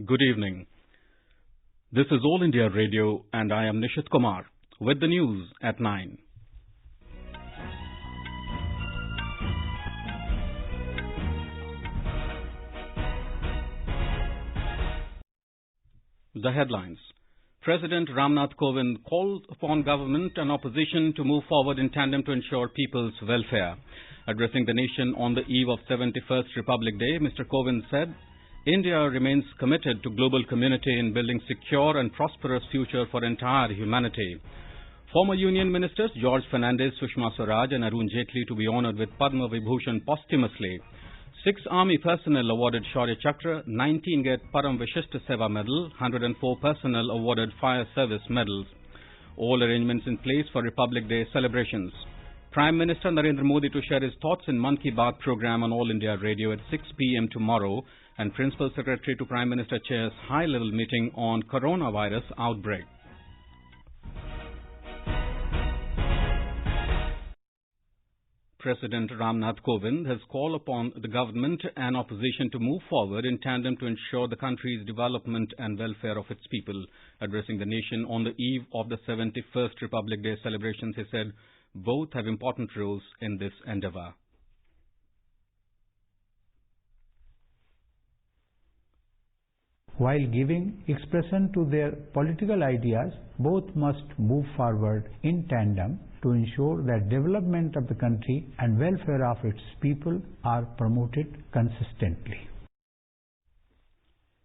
Good evening. This is All India Radio and I am Nishit Kumar with the news at 9. The headlines. President Ram Nath Kovind called upon government and opposition to move forward in tandem to ensure people's welfare. Addressing the nation on the eve of 71st Republic Day, Mr. Kovind said, India remains committed to global community in building secure and prosperous future for entire humanity. Former Union Ministers George Fernandes, Sushma, Swaraj and Arun Jaitley to be honored with Padma Vibhushan posthumously. 6 Army personnel awarded Saurya Chakra, 19 get Param Vishist Seva medal, 104 personnel awarded Fire Service medals. All arrangements in place for Republic Day celebrations. Prime Minister Narendra Modi to share his thoughts in Mann Ki Baat Programme on All India Radio at 6 p.m. tomorrow, and Principal Secretary to Prime Minister chairs high-level meeting on coronavirus outbreak. President Ram Nath Kovind has called upon the government and opposition to move forward in tandem to ensure the country's development and welfare of its people. Addressing the nation on the eve of the 71st Republic Day celebrations, he said, both have important roles in this endeavor. While giving expression to their political ideas, both must move forward in tandem to ensure that development of the country and welfare of its people are promoted consistently.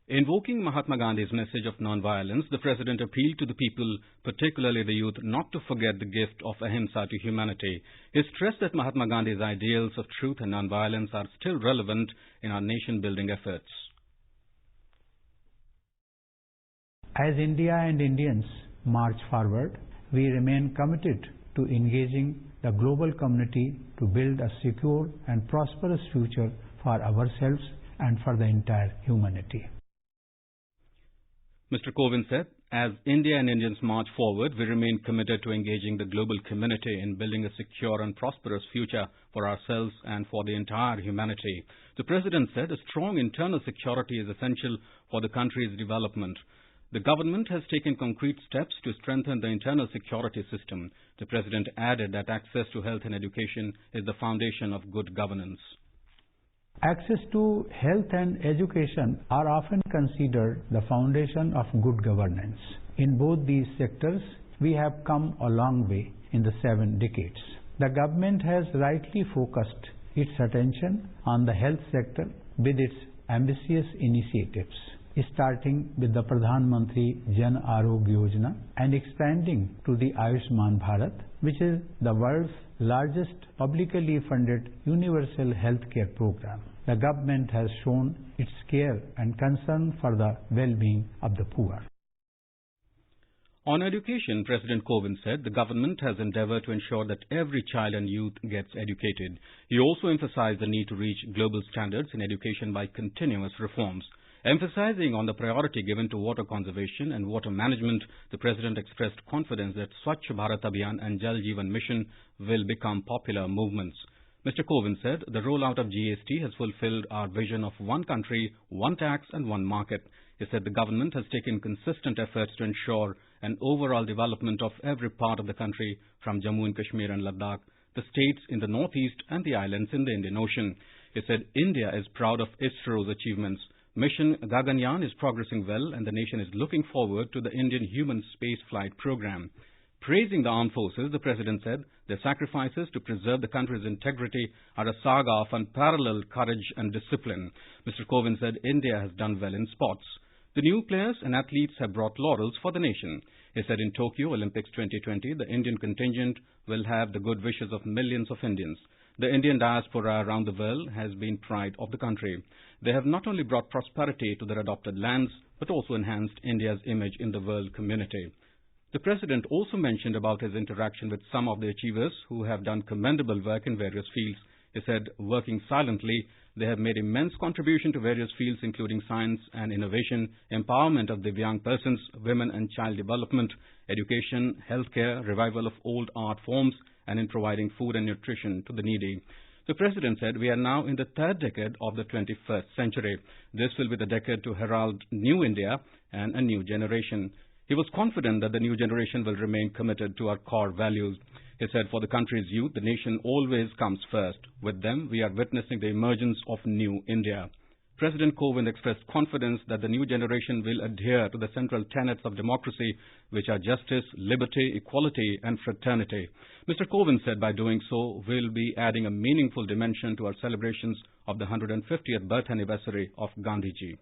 Invoking Mahatma Gandhi's message of non-violence, the President appealed to the people, particularly the youth, not to forget the gift of ahimsa to humanity. He stressed that Mahatma Gandhi's ideals of truth and non-violence are still relevant in our nation-building efforts. As India and Indians march forward, we remain committed to engaging the global community to build a secure and prosperous future for ourselves and for the entire humanity. Mr. Kovind said, as India and Indians march forward, we remain committed to engaging the global community in building a secure and prosperous future for ourselves and for the entire humanity. The President said a strong internal security is essential for the country's development. The government has taken concrete steps to strengthen the internal security system. The President added that access to health and education is the foundation of good governance. Access to health and education are often considered the foundation of good governance. In both these sectors, we have come a long way in the 7 decades. The government has rightly focused its attention on the health sector with its ambitious initiatives, starting with the Pradhan Mantri Jan Arogya Yojana and expanding to the Ayushman Bharat, which is the world's largest publicly funded universal healthcare program. The government has shown its care and concern for the well-being of the poor. On education, President Kovind said the government has endeavored to ensure that every child and youth gets educated. He also emphasized the need to reach global standards in education by continuous reforms. Emphasizing on the priority given to water conservation and water management, the President expressed confidence that Swachh Bharat Abhiyan and Jal Jeevan Mission will become popular movements. Mr. Kovind said the rollout of GST has fulfilled our vision of one country, one tax and one market. He said the government has taken consistent efforts to ensure an overall development of every part of the country, from Jammu and Kashmir and Ladakh, the states in the northeast and the islands in the Indian Ocean. He said India is proud of ISRO's achievements. Mission Gaganyaan is progressing well and the nation is looking forward to the Indian human spaceflight program. Praising the armed forces, the President said their sacrifices to preserve the country's integrity are a saga of unparalleled courage and discipline. Mr. Kovind said India has done well in sports. The new players and athletes have brought laurels for the nation. He said in Tokyo Olympics 2020, the Indian contingent will have the good wishes of millions of Indians. The Indian diaspora around the world has been pride of the country. They have not only brought prosperity to their adopted lands, but also enhanced India's image in the world community. The President also mentioned about his interaction with some of the achievers who have done commendable work in various fields. He said, working silently, they have made immense contribution to various fields including science and innovation, empowerment of Divyang persons, women and child development, education, healthcare, revival of old art forms, and in providing food and nutrition to the needy. The President said we are now in the third decade of the 21st century. This will be the decade to herald new India and a new generation. He was confident that the new generation will remain committed to our core values. He said for the country's youth, the nation always comes first. With them, we are witnessing the emergence of new India. President Kovind expressed confidence that the new generation will adhere to the central tenets of democracy, which are justice, liberty, equality and fraternity. Mr. Kovind said by doing so, we'll be adding a meaningful dimension to our celebrations of the 150th birth anniversary of Gandhiji.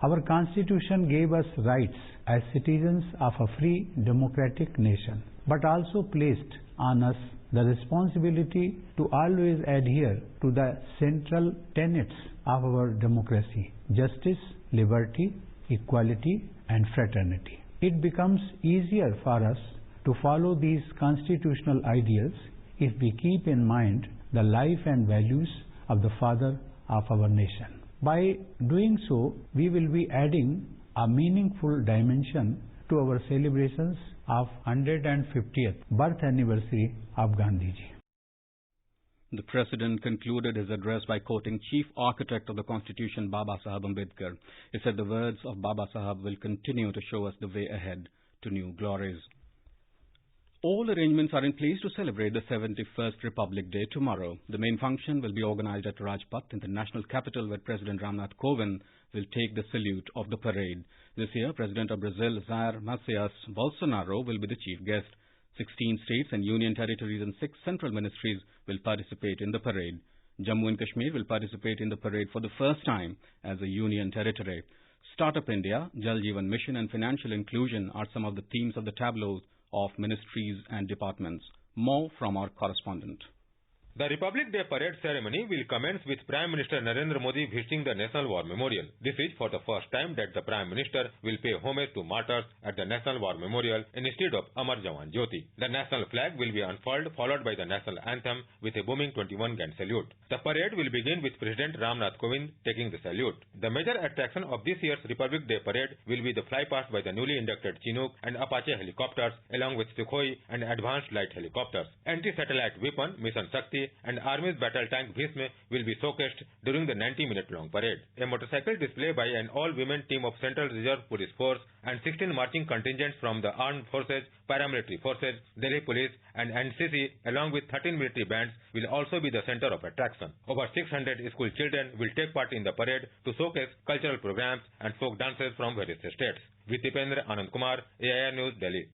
Our Constitution gave us rights as citizens of a free democratic nation, but also placed on us the responsibility to always adhere to the central tenets of our democracy: justice, liberty, equality and fraternity. It becomes easier for us to follow these constitutional ideals if we keep in mind the life and values of the father of our nation. By doing so, we will be adding a meaningful dimension to our celebrations of 150th birth anniversary of Gandhiji. The President concluded his address by quoting Chief Architect of the Constitution, Baba Saheb Ambedkar. He said the words of Baba Saheb will continue to show us the way ahead to new glories. All arrangements are in place to celebrate the 71st Republic Day tomorrow. The main function will be organized at Rajpath in the national capital, where President Ram Nath Kovind will take the salute of the parade. This year, President of Brazil, Jair Messias Bolsonaro, will be the chief guest. 16 states and union territories and 6 central ministries will participate in the parade. Jammu and Kashmir will participate in the parade for the first time as a union territory. Startup India, Jal Jeevan Mission and financial inclusion are some of the themes of the tableaus of ministries and departments. More from our correspondent. The Republic Day parade ceremony will commence with Prime Minister Narendra Modi visiting the National War Memorial. This is for the first time that the Prime Minister will pay homage to martyrs at the National War Memorial instead of Amar Jawan Jyoti. The national flag will be unfurled, followed by the national anthem with a booming 21-gun salute. The parade will begin with President Ram Nath Kovind taking the salute. The major attraction of this year's Republic Day parade will be the flypast by the newly inducted Chinook and Apache helicopters, along with Sukhoi and advanced light helicopters. Anti-satellite weapon Mission Shakti and Army's battle tank Bhishma will be showcased during the 90-minute-long parade. A motorcycle display by an all-women team of Central Reserve Police Force and 16 marching contingents from the Armed Forces, Paramilitary Forces, Delhi Police and NCC along with 13 military bands will also be the center of attraction. Over 600 school children will take part in the parade to showcase cultural programs and folk dances from various states. With Dipendra Anand Kumar, AIR News, Delhi.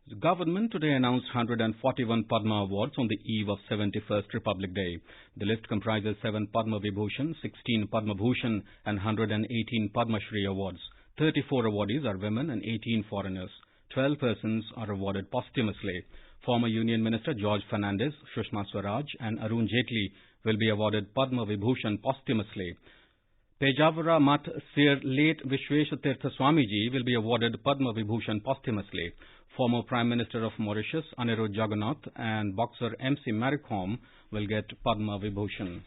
The government today announced 141 Padma Awards on the eve of 71st Republic Day. The list comprises 7 Padma Vibhushan, 16 Padma Bhushan and 118 Padma Shri awards. 34 awardees are women and 18 foreigners. 12 persons are awarded posthumously. Former Union Minister George Fernandes, Sushma Swaraj and Arun Jaitley will be awarded Padma Vibhushan posthumously. Pejavara Math Sir late Vishweshwatirtha Swamiji will be awarded Padma Vibhushan posthumously. Former Prime Minister of Mauritius, Anirudh Jagannath, and boxer MC Maricom will get Padma Vibhushan.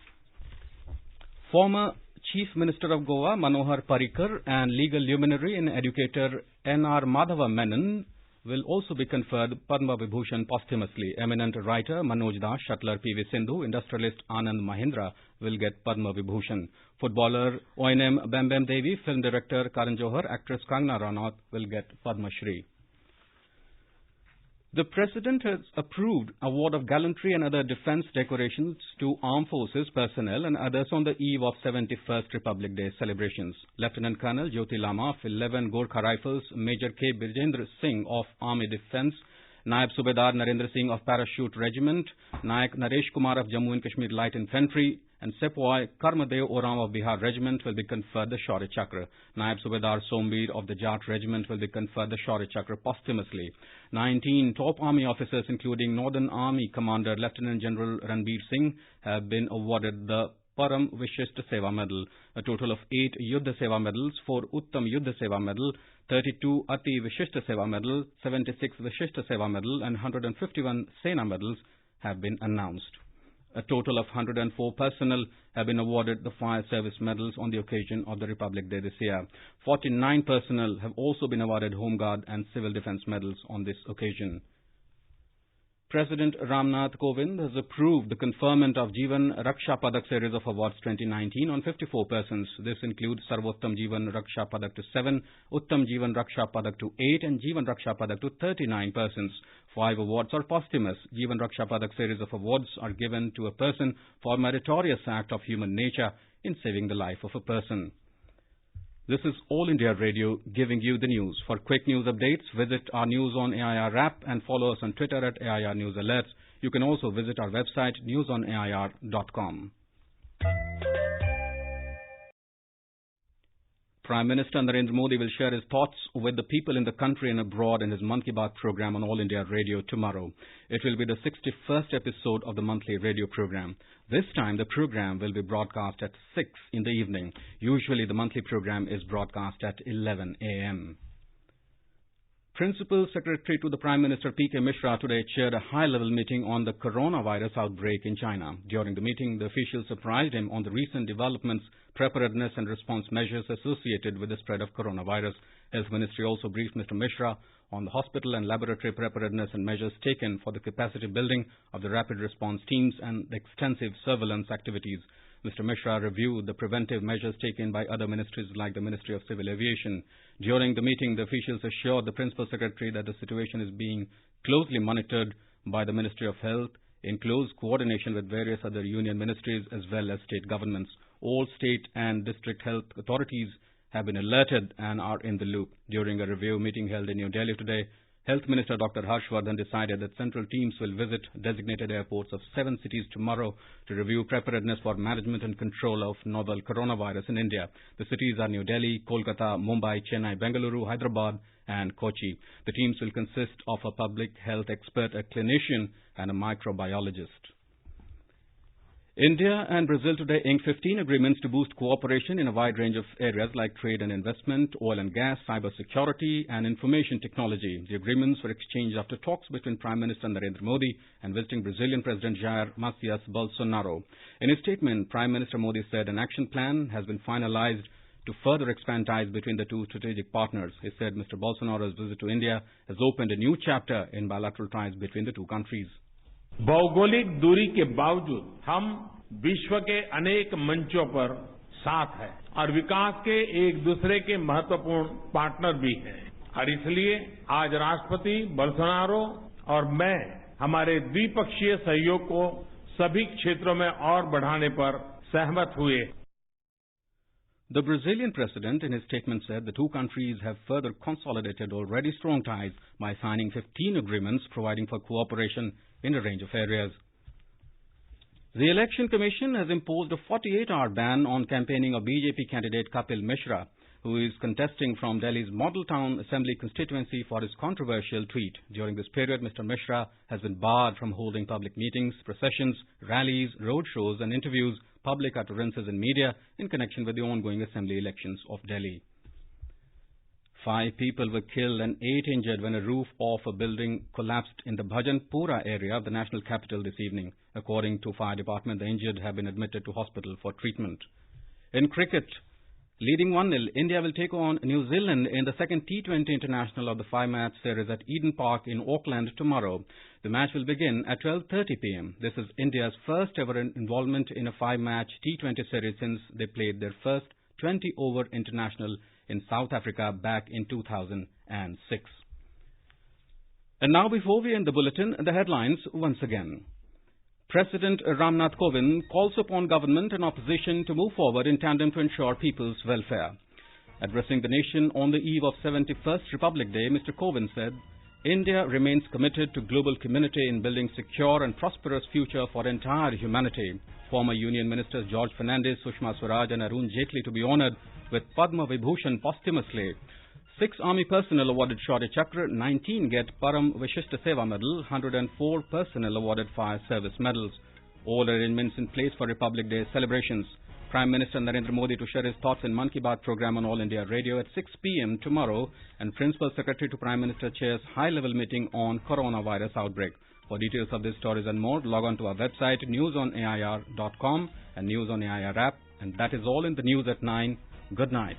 Former Chief Minister of Goa, Manohar Parrikar, and legal luminary and educator N.R. Madhava Menon will also be conferred Padma Vibhushan posthumously. Eminent writer Manoj Das, shuttler P.V. Sindhu, industrialist Anand Mahindra will get Padma Vibhushan. Footballer O.N.M. Bam Devi, film director Karan Johar, actress Kangana Ranaut will get Padma Shri. The President has approved award of gallantry and other defence decorations to armed forces personnel and others on the eve of 71st Republic Day celebrations. Lieutenant Colonel Jyoti Lama of 11 Gorkha Rifles, Major K. Birjendra Singh of Army Defence, Naib Subedar Narendra Singh of Parachute Regiment, Nayak Naresh Kumar of Jammu and Kashmir Light Infantry, and Sepoy Karmadev Oram of Bihar Regiment will be conferred the Saurya Chakra. Naib Subedar Sombir of the Jat Regiment will be conferred the Saurya Chakra posthumously. 19 top army officers, including Northern Army Commander Lieutenant General Ranbir Singh, have been awarded the Param Vishist Seva Medal. A total of 8 Yuddha Seva Medals, 4 Uttam Yuddha Seva Medal, 32 Ati Vishist Seva Medal, 76 Vishist Seva Medal, and 151 Sena Medals have been announced. A total of 104 personnel have been awarded the Fire Service Medals on the occasion of the Republic Day this year. 49 personnel have also been awarded Home Guard and Civil Defence Medals on this occasion. President Ram Nath Kovind has approved the conferment of Jeevan Raksha Padak series of awards 2019 on 54 persons. This includes Sarvottam Jeevan Raksha Padak to 7, Uttam Jeevan Raksha Padak to 8 and Jeevan Raksha Padak to 39 persons. 5 awards are posthumous. Jeevan Raksha Padak series of awards are given to a person for meritorious act of human nature in saving the life of a person. This is All India Radio giving you the news. For quick news updates, visit our News on AIR app and follow us on Twitter at AIR News Alerts. You can also visit our website newsonair.com. Prime Minister Narendra Modi will share his thoughts with the people in the country and abroad in his Mann Ki Baat Programme on All India Radio tomorrow. It will be the 61st episode of the monthly radio program. This time the program will be broadcast at 6 in the evening. Usually the monthly program is broadcast at 11 a.m. Principal Secretary to the Prime Minister P.K. Mishra today chaired a high-level meeting on the coronavirus outbreak in China. During the meeting, the officials apprised him on the recent developments, preparedness and response measures associated with the spread of coronavirus. Health Ministry also briefed Mr. Mishra on the hospital and laboratory preparedness and measures taken for the capacity building of the rapid response teams and the extensive surveillance activities. Mr. Mishra reviewed the preventive measures taken by other ministries like the Ministry of Civil Aviation. During the meeting, the officials assured the Principal Secretary that the situation is being closely monitored by the Ministry of Health in close coordination with various other union ministries as well as state governments. All state and district health authorities have been alerted and are in the loop. During a review meeting held in New Delhi today, Health Minister Dr. Harshvardhan decided that central teams will visit designated airports of 7 cities tomorrow to review preparedness for management and control of novel coronavirus in India. The cities are New Delhi, Kolkata, Mumbai, Chennai, Bengaluru, Hyderabad and Kochi. The teams will consist of a public health expert, a clinician and a microbiologist. India and Brazil today inked 15 agreements to boost cooperation in a wide range of areas like trade and investment, oil and gas, cyber security and information technology. The agreements were exchanged after talks between Prime Minister Narendra Modi and visiting Brazilian President Jair Messias Bolsonaro. In his statement, Prime Minister Modi said an action plan has been finalized to further expand ties between the two strategic partners. He said Mr. Bolsonaro's visit to India has opened a new chapter in bilateral ties between the two countries. भौगोलिक दूरी के बावजूद हम विश्व के अनेक मंचों पर साथ हैं और विकास के एक दूसरे के महत्वपूर्ण पार्टनर भी हैं और इसलिए आज राष्ट्रपति बोल्सोनारो और मैं हमारे द्विपक्षीय सहयोग को सभी क्षेत्रों में और बढ़ाने पर सहमत हुए. The Brazilian president in his statement said the two countries have further consolidated already strong ties by signing 15 agreements providing for cooperation in a range of areas. The Election Commission has imposed a 48-hour ban on campaigning of BJP candidate Kapil Mishra, who is contesting from Delhi's Model Town Assembly constituency for his controversial tweet. During this period, Mr. Mishra has been barred from holding public meetings, processions, rallies, road shows and interviews, public utterances in media in connection with the ongoing assembly elections of Delhi. 5 people were killed and 8 injured when a roof of a building collapsed in the Bhajanpura area of the national capital this evening. According to Fire Department, the injured have been admitted to hospital for treatment. In cricket, leading 1-0, India will take on New Zealand in the second T20 international of the 5-match series at Eden Park in Auckland tomorrow. The match will begin at 12:30 p.m. This is India's first ever involvement in a 5-match T20 series since they played their first 20-over international in South Africa back in 2006. And now, before we end the bulletin, the headlines once again. President Ram Nath Kovind calls upon government and opposition to move forward in tandem to ensure people's welfare. Addressing the nation on the eve of 71st Republic Day, Mr. Kovind said, India remains committed to global community in building secure and prosperous future for entire humanity. Former Union Ministers George Fernandes, Sushma, Swaraj and Arun Jaitley to be honoured with Padma Vibhushan posthumously. 6 Army personnel awarded Saurya Chakra, 19 get Param Vishist Seva medal, 104 personnel awarded Fire Service medals. All arrangements in place for Republic Day celebrations. Prime Minister Narendra Modi to share his thoughts in Mann Ki Baat Programme on All India Radio at 6 p.m. tomorrow, and Principal Secretary to Prime Minister chairs high-level meeting on coronavirus outbreak. For details of these stories and more, log on to our website newsonair.com and News on AIR app. And that is all in the news at 9. Good night.